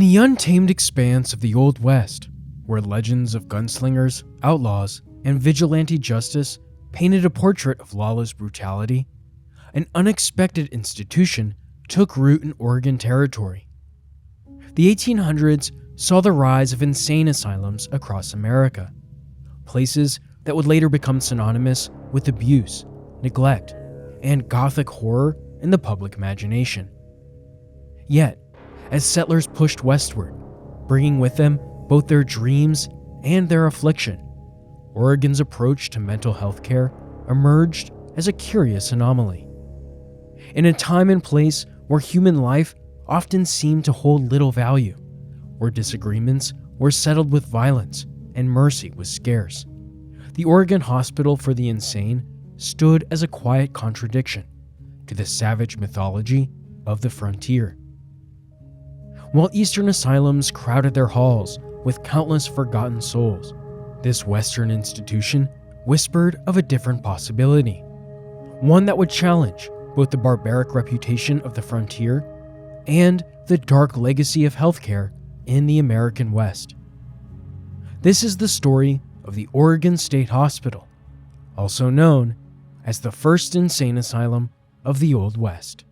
the untamed expanse of the Old West, where legends of gunslingers, outlaws, and vigilante justice painted a portrait of lawless brutality, an unexpected institution took root in Oregon Territory. The 1800s saw the rise of insane asylums across America, places that would later become synonymous with abuse, neglect, and Gothic horror in the public imagination. Yet, as settlers pushed westward, bringing with them both their dreams and their affliction, Oregon's approach to mental health care emerged as a curious anomaly. In a time and place where human life often seemed to hold little value, where disagreements were settled with violence and mercy was scarce, the Oregon Hospital for the Insane stood as a quiet contradiction to the savage mythology of the frontier. While Eastern asylums crowded their halls with countless forgotten souls, this Western institution whispered of a different possibility, one that would challenge both the barbaric reputation of the frontier and the dark legacy of healthcare in the American West. This is the story of the Oregon State Hospital, also known as the first insane asylum of the Old West.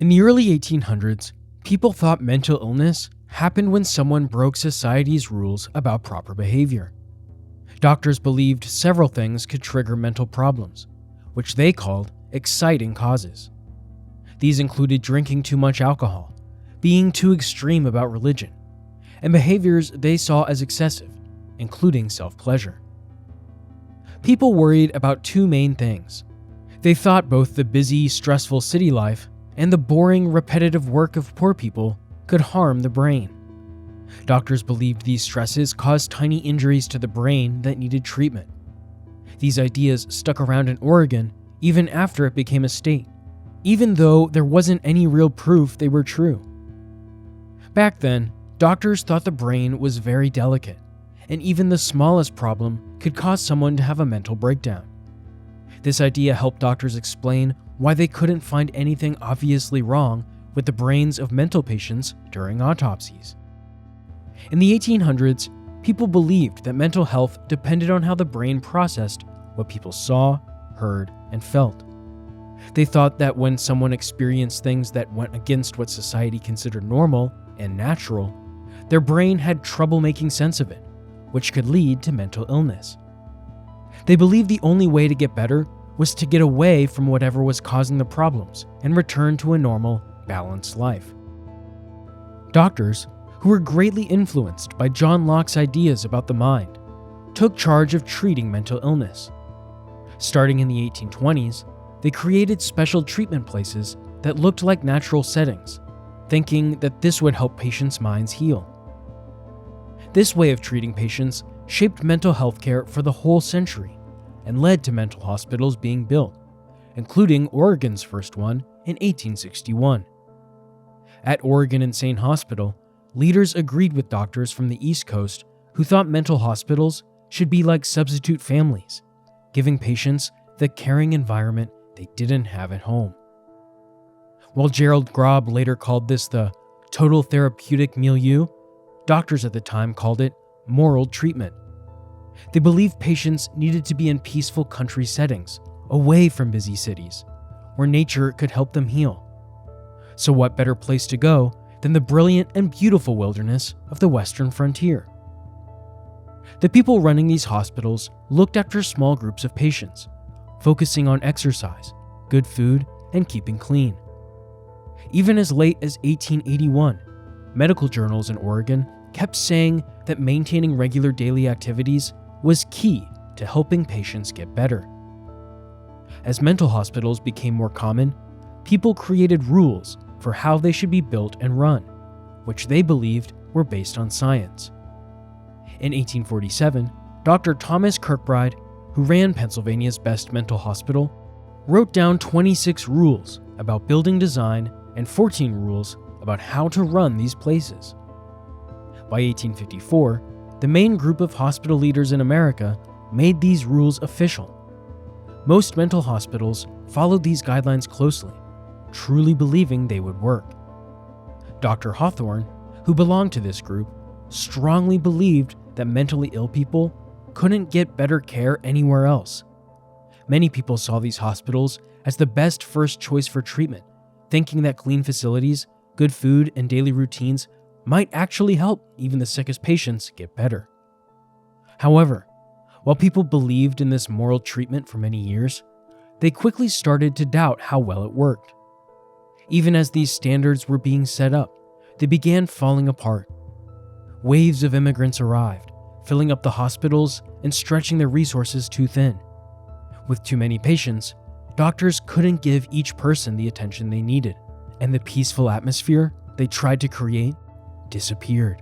In the early 1800s, people thought mental illness happened when someone broke society's rules about proper behavior. Doctors believed several things could trigger mental problems, which they called exciting causes. These included drinking too much alcohol, being too extreme about religion, and behaviors they saw as excessive, including self-pleasure. People worried about two main things. They thought both the busy, stressful city life and the boring, repetitive work of poor people could harm the brain. Doctors believed these stresses caused tiny injuries to the brain that needed treatment. These ideas stuck around in Oregon even after it became a state, even though there wasn't any real proof they were true. Back then, doctors thought the brain was very delicate, and even the smallest problem could cause someone to have a mental breakdown. This idea helped doctors explain why they couldn't find anything obviously wrong with the brains of mental patients during autopsies. In the 1800s, people believed that mental health depended on how the brain processed what people saw, heard, and felt. They thought that when someone experienced things that went against what society considered normal and natural, their brain had trouble making sense of it, which could lead to mental illness. They believed the only way to get better was to get away from whatever was causing the problems and return to a normal, balanced life. Doctors, who were greatly influenced by John Locke's ideas about the mind, took charge of treating mental illness. Starting in the 1820s, they created special treatment places that looked like natural settings, thinking that this would help patients' minds heal. This way of treating patients shaped mental health care for the whole century and led to mental hospitals being built, including Oregon's first one in 1861. At Oregon Insane Hospital, leaders agreed with doctors from the East Coast who thought mental hospitals should be like substitute families, giving patients the caring environment they didn't have at home. While Gerald Grob later called this the total therapeutic milieu, doctors at the time called it moral treatment. They believed patients needed to be in peaceful country settings, away from busy cities, where nature could help them heal. So what better place to go than the brilliant and beautiful wilderness of the western frontier? The people running these hospitals looked after small groups of patients, focusing on exercise, good food, and keeping clean. Even as late as 1881, medical journals in Oregon kept saying that maintaining regular daily activities was key to helping patients get better. As mental hospitals became more common, people created rules for how they should be built and run, which they believed were based on science. In 1847, Dr. Thomas Kirkbride, who ran Pennsylvania's best mental hospital, wrote down 26 rules about building design and 14 rules about how to run these places. By 1854, the main group of hospital leaders in America made these rules official. Most mental hospitals followed these guidelines closely, truly believing they would work. Dr. Hawthorne, who belonged to this group, strongly believed that mentally ill people couldn't get better care anywhere else. Many people saw these hospitals as the best first choice for treatment, thinking that clean facilities, good food, and daily routines might actually help even the sickest patients get better. However, while people believed in this moral treatment for many years, they quickly started to doubt how well it worked. Even as these standards were being set up, they began falling apart. Waves of immigrants arrived, filling up the hospitals and stretching their resources too thin. With too many patients, doctors couldn't give each person the attention they needed, and the peaceful atmosphere they tried to create disappeared.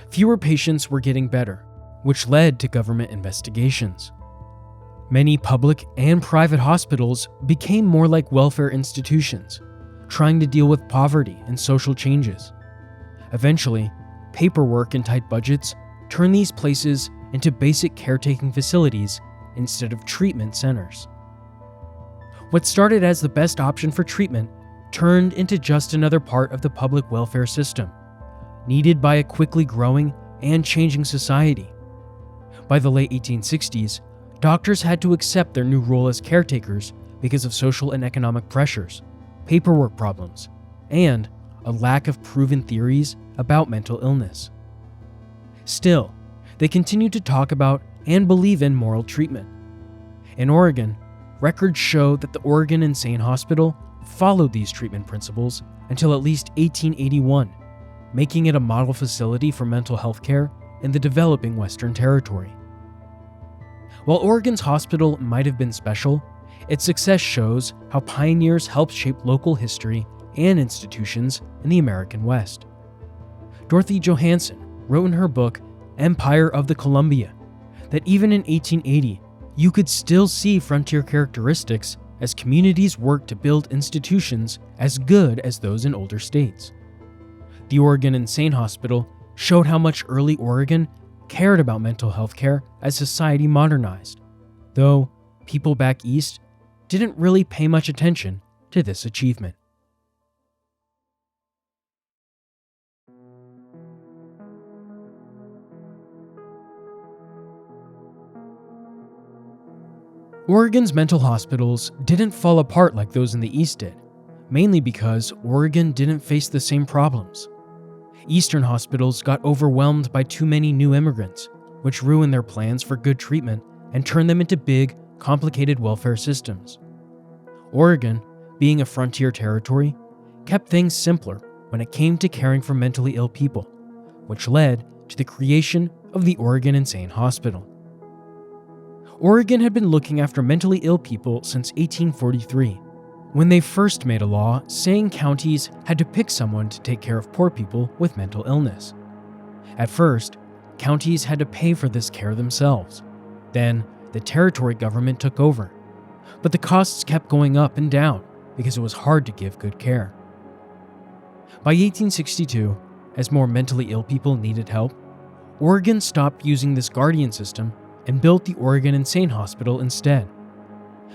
Fewer patients were getting better, which led to government investigations. Many public and private hospitals became more like welfare institutions, trying to deal with poverty and social changes. Eventually, paperwork and tight budgets turned these places into basic caretaking facilities instead of treatment centers. What started as the best option for treatment turned into just another part of the public welfare system, needed by a quickly growing and changing society. By the late 1860s, doctors had to accept their new role as caretakers because of social and economic pressures, paperwork problems, and a lack of proven theories about mental illness. Still, they continued to talk about and believe in moral treatment. In Oregon, records show that the Oregon Insane Hospital followed these treatment principles until at least 1881, making it a model facility for mental health care in the developing Western Territory. While Oregon's hospital might have been special, its success shows how pioneers helped shape local history and institutions in the American West. Dorothy Johanson wrote in her book, Empire of the Columbia, that even in 1880, you could still see frontier characteristics as communities worked to build institutions as good as those in older states. The Oregon Insane Hospital showed how much early Oregon cared about mental health care as society modernized, though people back east didn't really pay much attention to this achievement. Oregon's mental hospitals didn't fall apart like those in the East did, mainly because Oregon didn't face the same problems. Eastern hospitals got overwhelmed by too many new immigrants, which ruined their plans for good treatment and turned them into big, complicated welfare systems. Oregon, being a frontier territory, kept things simpler when it came to caring for mentally ill people, which led to the creation of the Oregon Insane Hospital. Oregon had been looking after mentally ill people since 1843, when they first made a law saying counties had to pick someone to take care of poor people with mental illness. At first, counties had to pay for this care themselves. Then, the territory government took over, but the costs kept going up and down because it was hard to give good care. By 1862, as more mentally ill people needed help, Oregon stopped using this guardian system and built the Oregon Insane Hospital instead.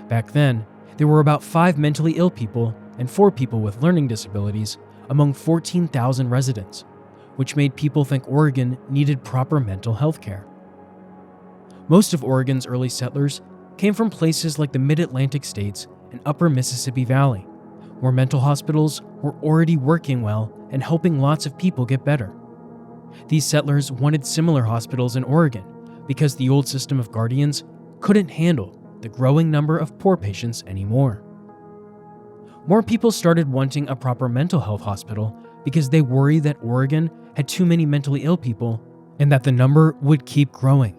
Back then, there were about 5 mentally ill people and 4 people with learning disabilities among 14,000 residents, which made people think Oregon needed proper mental health care. Most of Oregon's early settlers came from places like the Mid-Atlantic states and Upper Mississippi Valley, where mental hospitals were already working well and helping lots of people get better. These settlers wanted similar hospitals in Oregon because the old system of guardians couldn't handle the growing number of poor patients anymore. More people started wanting a proper mental health hospital because they worried that Oregon had too many mentally ill people and that the number would keep growing.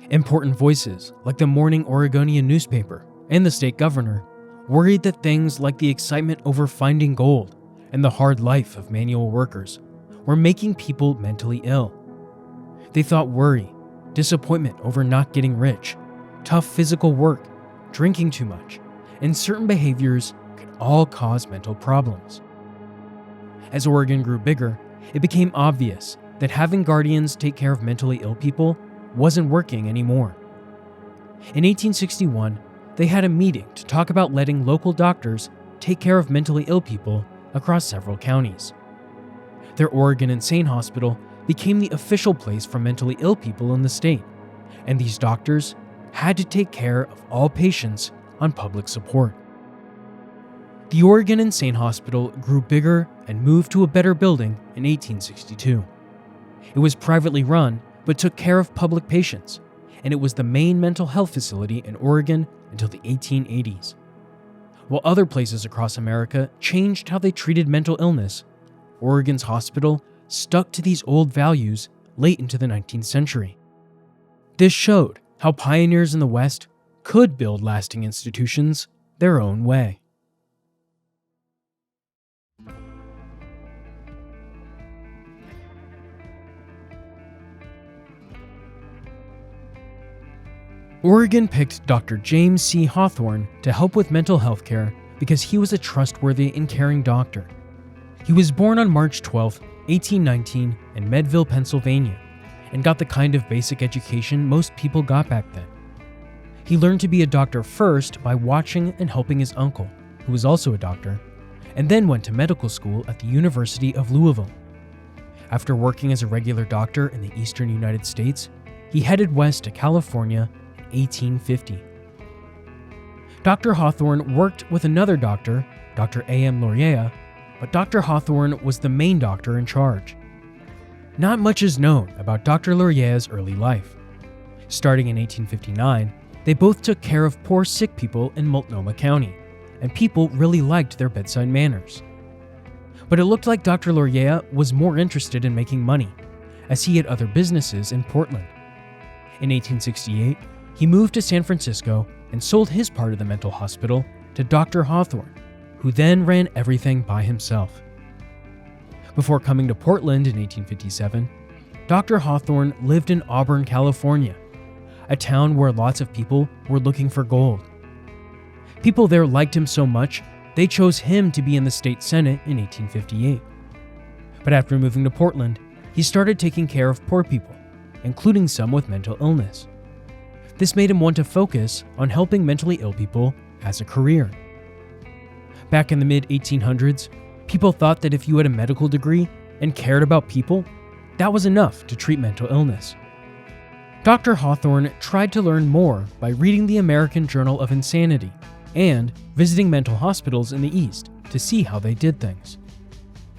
Important voices like the Morning Oregonian newspaper and the state governor worried that things like the excitement over finding gold and the hard life of manual workers were making people mentally ill. They thought worry, disappointment over not getting rich, tough physical work, drinking too much, and certain behaviors could all cause mental problems. As Oregon grew bigger, it became obvious that having guardians take care of mentally ill people wasn't working anymore. In 1861, they had a meeting to talk about letting local doctors take care of mentally ill people across several counties. Their Oregon Insane Hospital became the official place for mentally ill people in the state, and these doctors had to take care of all patients on public support. The Oregon Insane Hospital grew bigger and moved to a better building in 1862. It was privately run but took care of public patients, and it was the main mental health facility in Oregon until the 1880s. While other places across America changed how they treated mental illness, Oregon's hospital stuck to these old values late into the 19th century. This showed how pioneers in the West could build lasting institutions their own way. Oregon picked Dr. James C. Hawthorne to help with mental health care because he was a trustworthy and caring doctor. He was born on March 12, 1819 in Meadville, Pennsylvania, and got the kind of basic education most people got back then. He learned to be a doctor first by watching and helping his uncle, who was also a doctor, and then went to medical school at the University of Louisville. After working as a regular doctor in the eastern United States, he headed west to California in 1850. Dr. Hawthorne worked with another doctor, Dr. A.M. Laurier, but Dr. Hawthorne was the main doctor in charge. Not much is known about Dr. Laurier's early life. Starting in 1859, they both took care of poor sick people in Multnomah County, and people really liked their bedside manners. But it looked like Dr. Laurier was more interested in making money, as he had other businesses in Portland. In 1868, he moved to San Francisco and sold his part of the mental hospital to Dr. Hawthorne, who then ran everything by himself. Before coming to Portland in 1857, Dr. Hawthorne lived in Auburn, California, a town where lots of people were looking for gold. People there liked him so much, they chose him to be in the state senate in 1858. But after moving to Portland, he started taking care of poor people, including some with mental illness. This made him want to focus on helping mentally ill people as a career. Back in the mid-1800s, people thought that if you had a medical degree and cared about people, that was enough to treat mental illness. Dr. Hawthorne tried to learn more by reading the American Journal of Insanity and visiting mental hospitals in the East to see how they did things.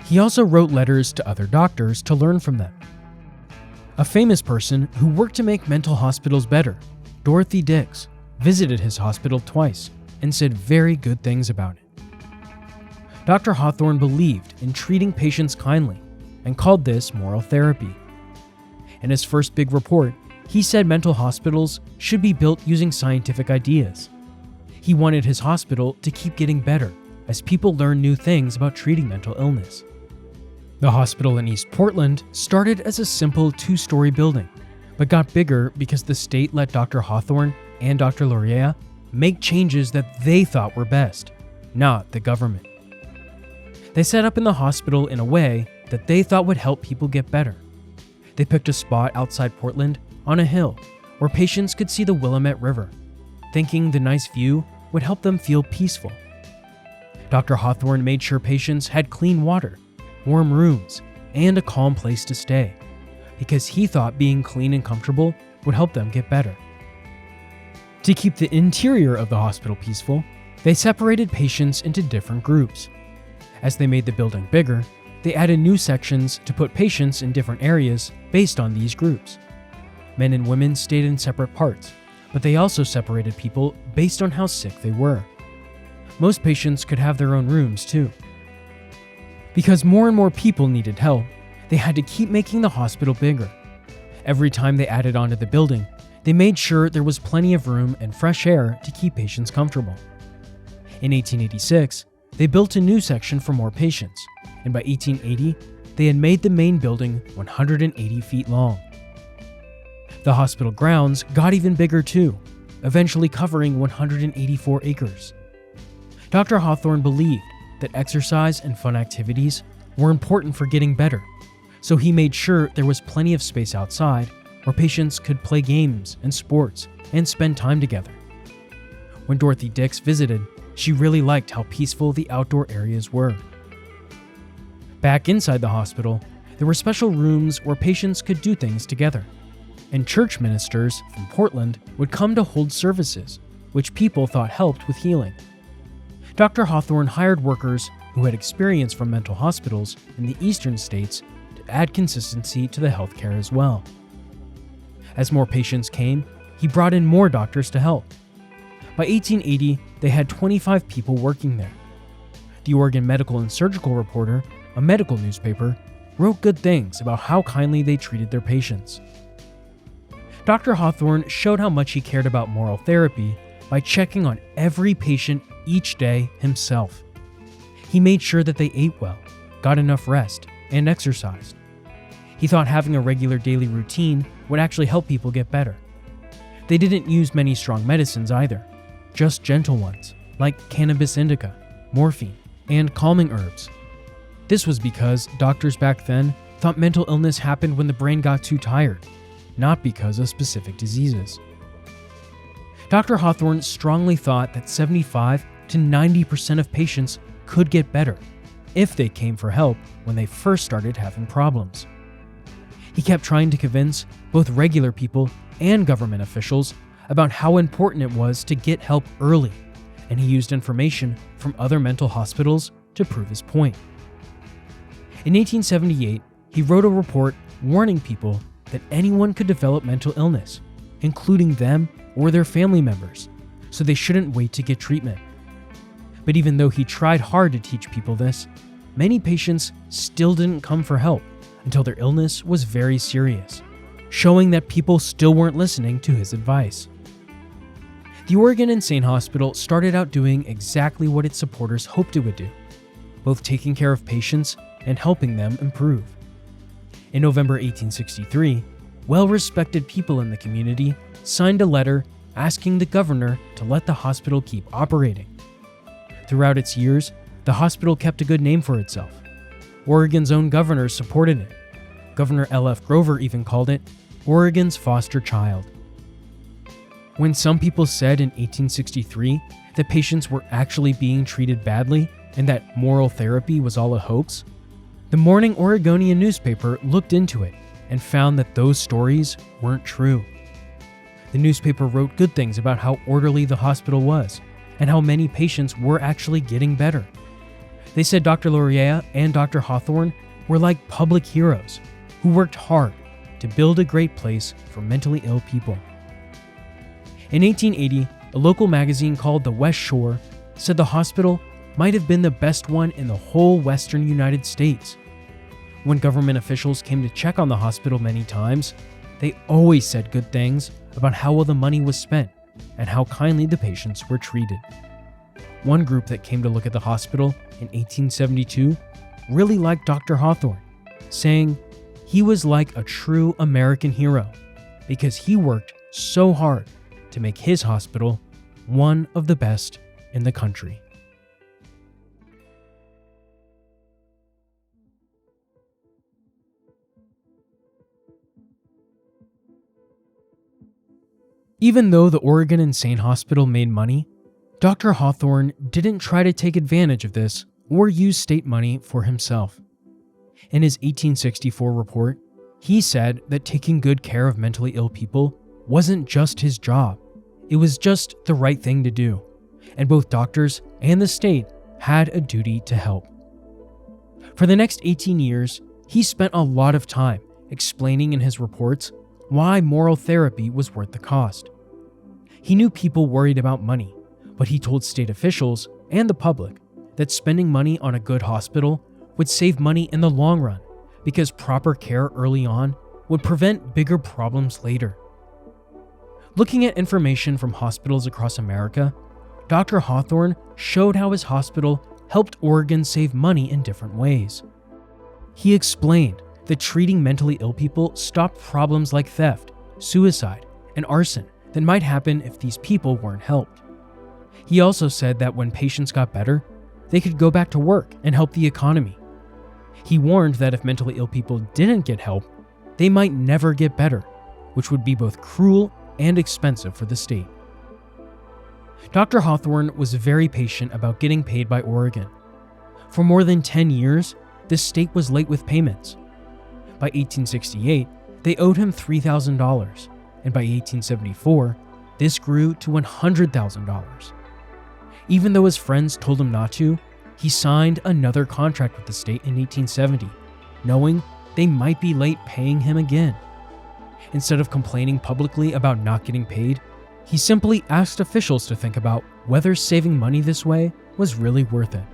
He also wrote letters to other doctors to learn from them. A famous person who worked to make mental hospitals better, Dorothy Dix, visited his hospital twice and said very good things about it. Dr. Hawthorne believed in treating patients kindly and called this moral therapy. In his first big report, he said mental hospitals should be built using scientific ideas. He wanted his hospital to keep getting better as people learn new things about treating mental illness. The hospital in East Portland started as a simple 2-story building, but got bigger because the state let Dr. Hawthorne and Dr. Laurier make changes that they thought were best, not the government. They set up in the hospital in a way that they thought would help people get better. They picked a spot outside Portland on a hill where patients could see the Willamette River, thinking the nice view would help them feel peaceful. Dr. Hawthorne made sure patients had clean water, warm rooms, and a calm place to stay, because he thought being clean and comfortable would help them get better. To keep the interior of the hospital peaceful, they separated patients into different groups. As they made the building bigger, they added new sections to put patients in different areas based on these groups. Men and women stayed in separate parts, but they also separated people based on how sick they were. Most patients could have their own rooms too. Because more and more people needed help, they had to keep making the hospital bigger. Every time they added onto the building, they made sure there was plenty of room and fresh air to keep patients comfortable. In 1886, they built a new section for more patients, and by 1880, they had made the main building 180 feet long. The hospital grounds got even bigger too, eventually covering 184 acres. Dr. Hawthorne believed that exercise and fun activities were important for getting better, so he made sure there was plenty of space outside where patients could play games and sports and spend time together. When Dorothy Dix visited, she really liked how peaceful the outdoor areas were. Back inside the hospital, there were special rooms where patients could do things together, and church ministers from Portland would come to hold services, which people thought helped with healing. Dr. Hawthorne hired workers who had experience from mental hospitals in the eastern states to add consistency to the healthcare as well. As more patients came, he brought in more doctors to help. By 1880, they had 25 people working there. The Oregon Medical and Surgical Reporter, a medical newspaper, wrote good things about how kindly they treated their patients. Dr. Hawthorne showed how much he cared about moral therapy by checking on every patient each day himself. He made sure that they ate well, got enough rest, and exercised. He thought having a regular daily routine would actually help people get better. They didn't use many strong medicines either, just gentle ones like cannabis indica, morphine, and calming herbs. This was because doctors back then thought mental illness happened when the brain got too tired, not because of specific diseases. Dr. Hawthorne strongly thought that 75 to 90% of patients could get better if they came for help when they first started having problems. He kept trying to convince both regular people and government officials about how important it was to get help early, and he used information from other mental hospitals to prove his point. In 1878, he wrote a report warning people that anyone could develop mental illness, including them or their family members, so they shouldn't wait to get treatment. But even though he tried hard to teach people this, many patients still didn't come for help until their illness was very serious, showing that people still weren't listening to his advice. The Oregon Insane Hospital started out doing exactly what its supporters hoped it would do, both taking care of patients and helping them improve. In November 1863, well-respected people in the community signed a letter asking the governor to let the hospital keep operating. Throughout its years, the hospital kept a good name for itself. Oregon's own governor supported it. Governor L.F. Grover even called it Oregon's foster child. When some people said in 1863 that patients were actually being treated badly and that moral therapy was all a hoax, the Morning Oregonian newspaper looked into it and found that those stories weren't true. The newspaper wrote good things about how orderly the hospital was and how many patients were actually getting better. They said Dr. Laurier and Dr. Hawthorne were like public heroes who worked hard to build a great place for mentally ill people. In 1880, a local magazine called The West Shore said the hospital might have been the best one in the whole western United States. When government officials came to check on the hospital many times, they always said good things about how well the money was spent and how kindly the patients were treated. One group that came to look at the hospital in 1872 really liked Dr. Hawthorne, saying he was like a true American hero because he worked so hard to make his hospital one of the best in the country. Even though the Oregon Insane Hospital made money, Dr. Hawthorne didn't try to take advantage of this or use state money for himself. In his 1864 report, he said that taking good care of mentally ill people wasn't just his job, it was just the right thing to do, and both doctors and the state had a duty to help. For the next 18 years, he spent a lot of time explaining in his reports why moral therapy was worth the cost. He knew people worried about money, but he told state officials and the public that spending money on a good hospital would save money in the long run because proper care early on would prevent bigger problems later. Looking at information from hospitals across America, Dr. Hawthorne showed how his hospital helped Oregon save money in different ways. He explained that treating mentally ill people stopped problems like theft, suicide, and arson that might happen if these people weren't helped. He also said that when patients got better, they could go back to work and help the economy. He warned that if mentally ill people didn't get help, they might never get better, which would be both cruel and expensive for the state. Dr. Hawthorne was very patient about getting paid by Oregon. For more than 10 years, the state was late with payments. By 1868, they owed him $3,000, and by 1874, this grew to $100,000. Even though his friends told him not to, he signed another contract with the state in 1870, knowing they might be late paying him again. Instead of complaining publicly about not getting paid, he simply asked officials to think about whether saving money this way was really worth it.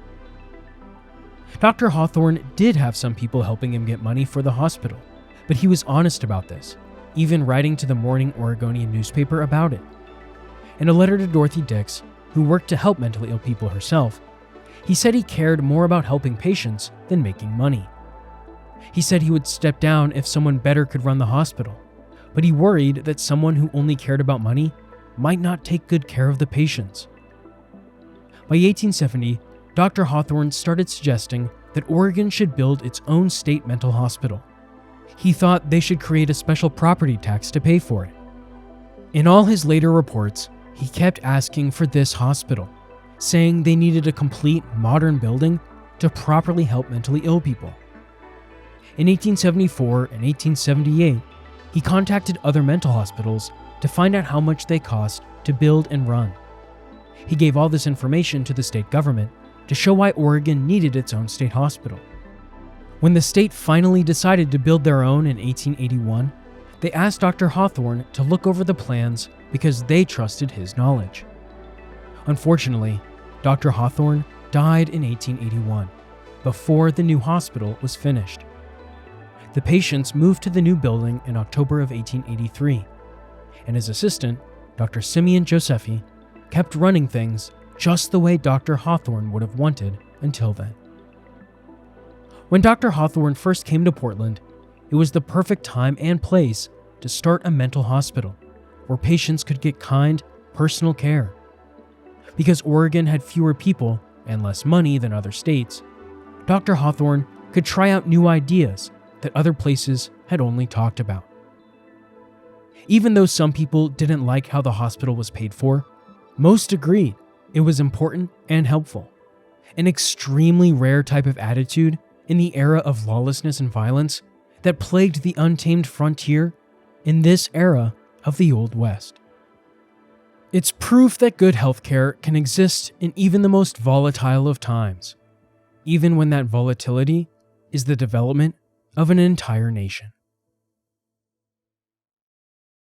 Dr. Hawthorne did have some people helping him get money for the hospital, but he was honest about this, even writing to the Morning Oregonian newspaper about it. In a letter to Dorothy Dix, who worked to help mentally ill people herself, he said he cared more about helping patients than making money. He said he would step down if someone better could run the hospital, but he worried that someone who only cared about money might not take good care of the patients. By 1870, Dr. Hawthorne started suggesting that Oregon should build its own state mental hospital. He thought they should create a special property tax to pay for it. In all his later reports, he kept asking for this hospital, saying they needed a complete modern building to properly help mentally ill people. In 1874 and 1878, he contacted other mental hospitals to find out how much they cost to build and run. He gave all this information to the state government to show why Oregon needed its own state hospital. When the state finally decided to build their own in 1881, they asked Dr. Hawthorne to look over the plans because they trusted his knowledge. Unfortunately, Dr. Hawthorne died in 1881, before the new hospital was finished. The patients moved to the new building in October of 1883, and his assistant, Dr. Simeon Josephi, kept running things just the way Dr. Hawthorne would have wanted until then. When Dr. Hawthorne first came to Portland, it was the perfect time and place to start a mental hospital where patients could get kind, personal care. Because Oregon had fewer people and less money than other states, Dr. Hawthorne could try out new ideas that other places had only talked about. Even though some people didn't like how the hospital was paid for, most agreed it was important and helpful, an extremely rare type of attitude in the era of lawlessness and violence that plagued the untamed frontier in this era of the Old West. It's proof that good healthcare can exist in even the most volatile of times, even when that volatility is the development of an entire nation.